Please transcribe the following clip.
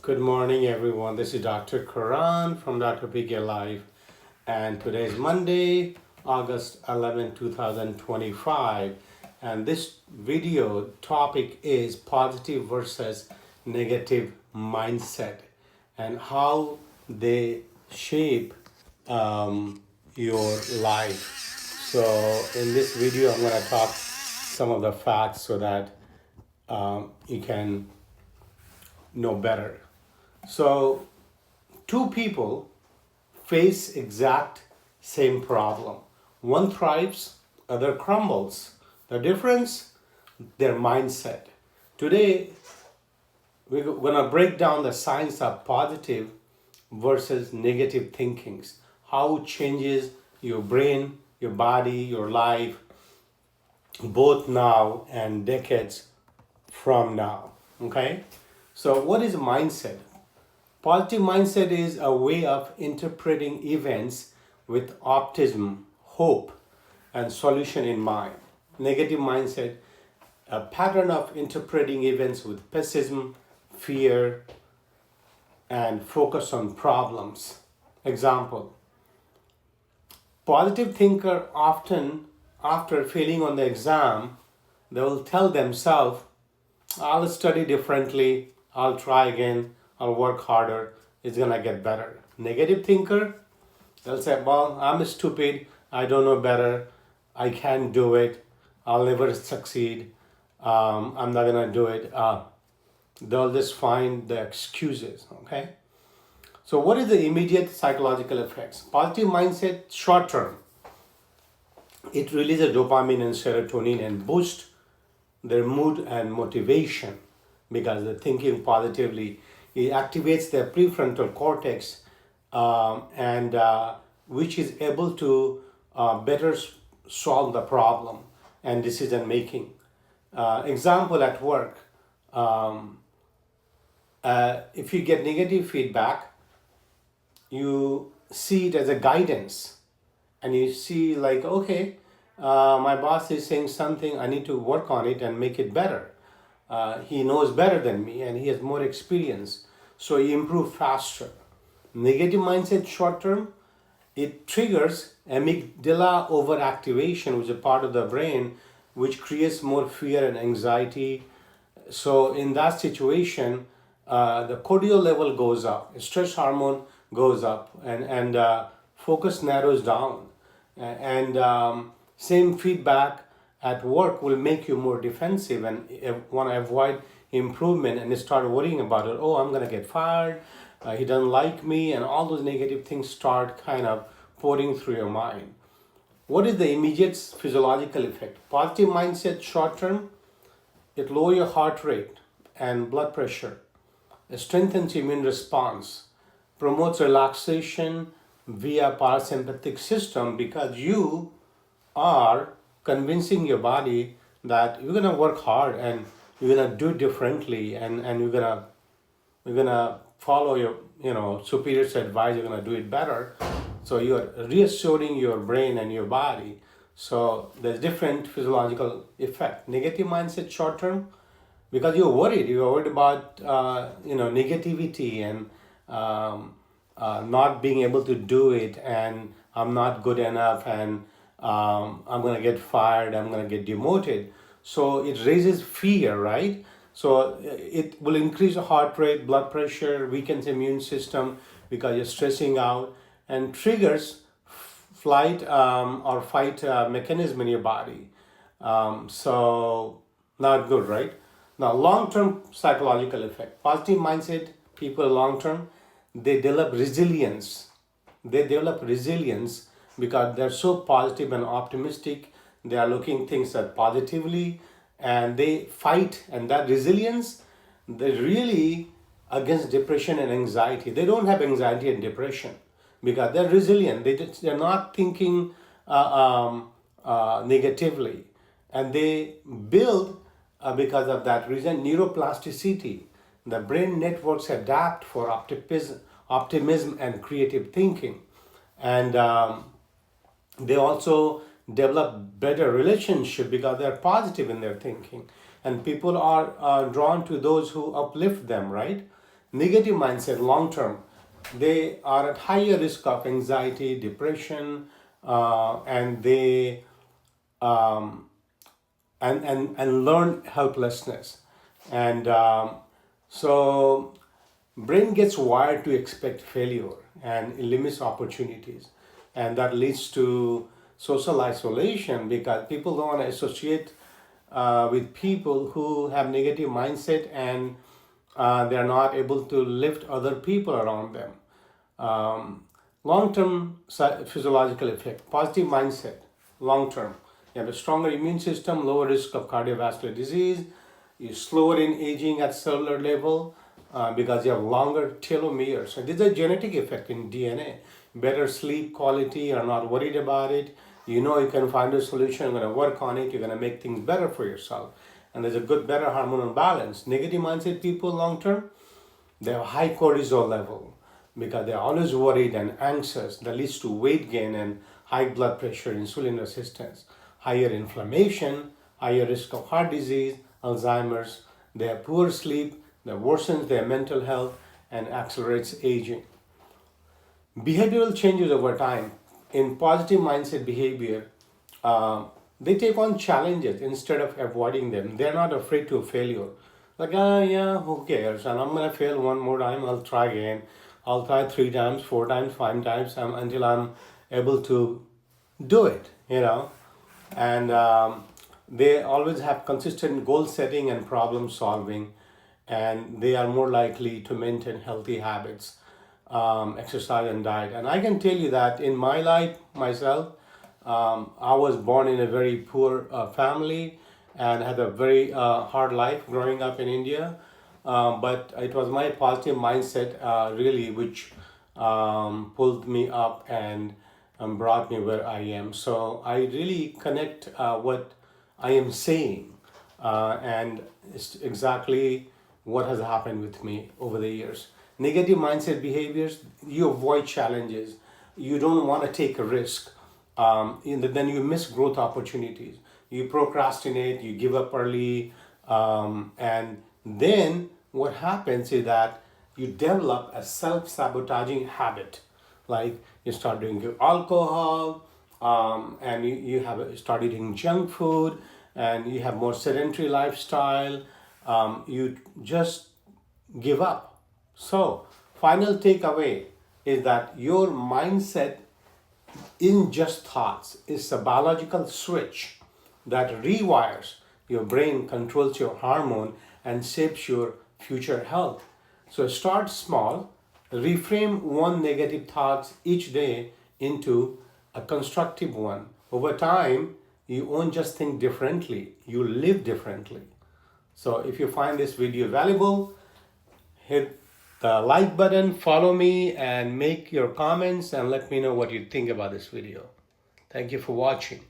Good morning, everyone. This is Dr. Karan from Dr. PK Live, and today is Monday, August 11, 2025. And this video topic is positive versus negative mindset and how they shape your life. So, in this video, I'm going to talk some of the facts so that you can know better. So, two people face exact same problem. One thrives, other crumbles. The difference, their mindset. Today, we're going to break down the science of positive versus negative thinkings. How it changes your brain, your body, your life, both now and decades from now. Okay? So, what is mindset? Positive mindset is a way of interpreting events with optimism, hope, and solution in mind. Negative mindset, a pattern of interpreting events with pessimism, fear, and focus on problems. Example, positive thinker often, after failing on the exam, they will tell themselves, I'll study differently, I'll try again, I'll work harder, it's gonna get better. Negative thinker, they'll say, well, I'm stupid, I don't know better, I can't do it, I'll never succeed, I'm not gonna do it. They'll just find the excuses, okay? So what is the immediate psychological effects? Positive mindset, short term. It releases dopamine and serotonin and boosts their mood and motivation because they're thinking positively. It activates their prefrontal cortex and which is able to better solve the problem and decision making. Example at work, if you get negative feedback, you see it as a guidance and you see like, okay, my boss is saying something, I need to work on it and make it better. He knows better than me and he has more experience, so he improves faster. Negative mindset short term, it triggers amygdala overactivation, which is a part of the brain which creates more fear and anxiety. So in that situation, the cortisol level goes up, stress hormone goes up, and focus narrows down. And same feedback at work will make you more defensive and want to avoid improvement and start worrying about it. Oh, I'm going to get fired. He doesn't like me, and all those negative things start kind of pouring through your mind. What is the immediate physiological effect? Positive mindset short term, it lowers your heart rate and blood pressure. It strengthens immune response, promotes relaxation via parasympathetic system because you are convincing your body that you're gonna work hard and you're gonna do it differently and you're gonna follow your superior's advice, you're gonna do it better. So you're reassuring your brain and your body. So there's different physiological effect. Negative mindset short term, because you're worried about negativity and not being able to do it, and I'm not good enough, and I'm gonna get fired, I'm gonna get demoted. So it raises fear, right? So it will increase the heart rate, blood pressure, weakens immune system because you're stressing out, and triggers flight or fight mechanism in your body. So not good, right? Now, long-term psychological effect. Positive mindset people long-term, they develop resilience. They develop resilience because they're so positive and optimistic. They are looking things at positively and they fight. And that resilience, they're really against depression and anxiety. They don't have anxiety and depression because they're resilient. They're not thinking negatively. And they build, because of that reason, neuroplasticity. The brain networks adapt for optimism and creative thinking. And they also develop better relationship because they're positive in their thinking. And people are drawn to those who uplift them, right? negative mindset long term, they are at higher risk of anxiety, depression, and they and learn helplessness. And so brain gets wired to expect failure, and it limits opportunities, and that leads to social isolation because people don't want to associate with people who have negative mindset, and they're not able to lift other people around them. um, Long-term physiological effect, positive mindset, long-term. You have a stronger immune system, lower risk of cardiovascular disease. You slower in aging at cellular level because you have longer telomeres. So this is a genetic effect in DNA. Better sleep quality, you're not worried about it. You know you can find a solution, you're going to work on it, you're going to make things better for yourself. And there's a good, better hormonal balance. Negative mindset people long-term, they have high cortisol level because they're always worried and anxious. That leads to weight gain and high blood pressure, insulin resistance, higher inflammation, higher risk of heart disease, Alzheimer's. They have poor sleep, that worsens their mental health and accelerates aging. Behavioral changes over time. In positive mindset behavior, they take on challenges instead of avoiding them. They're not afraid to failure. Like, yeah, who cares? And I'm gonna fail one more time. I'll try again. I'll try 3 times, 4 times, 5 times until I'm able to do it. And they always have consistent goal setting and problem solving, and they are more likely to maintain healthy habits, exercise and diet. And I can tell you that in my life myself, I was born in a very poor family and had a very hard life growing up in India. But it was my positive mindset really which pulled me up and brought me where I am. So I really connect what I am saying, and it's exactly what has happened with me over the years. Negative mindset behaviors, you avoid challenges, you don't want to take a risk, then you miss growth opportunities. You procrastinate, you give up early, and then what happens is that you develop a self-sabotaging habit. Like you start drinking alcohol, and you have start eating junk food, and you have more sedentary lifestyle. You just give up. So, final takeaway is that your mindset in just thoughts is a biological switch that rewires your brain, controls your hormone, and shapes your future health. So start small, reframe one negative thought each day into a constructive one. Over time, you won't just think differently, you live differently. So if you find this video valuable, hit the like button, follow me, and make your comments and let me know what you think about this video. Thank you for watching.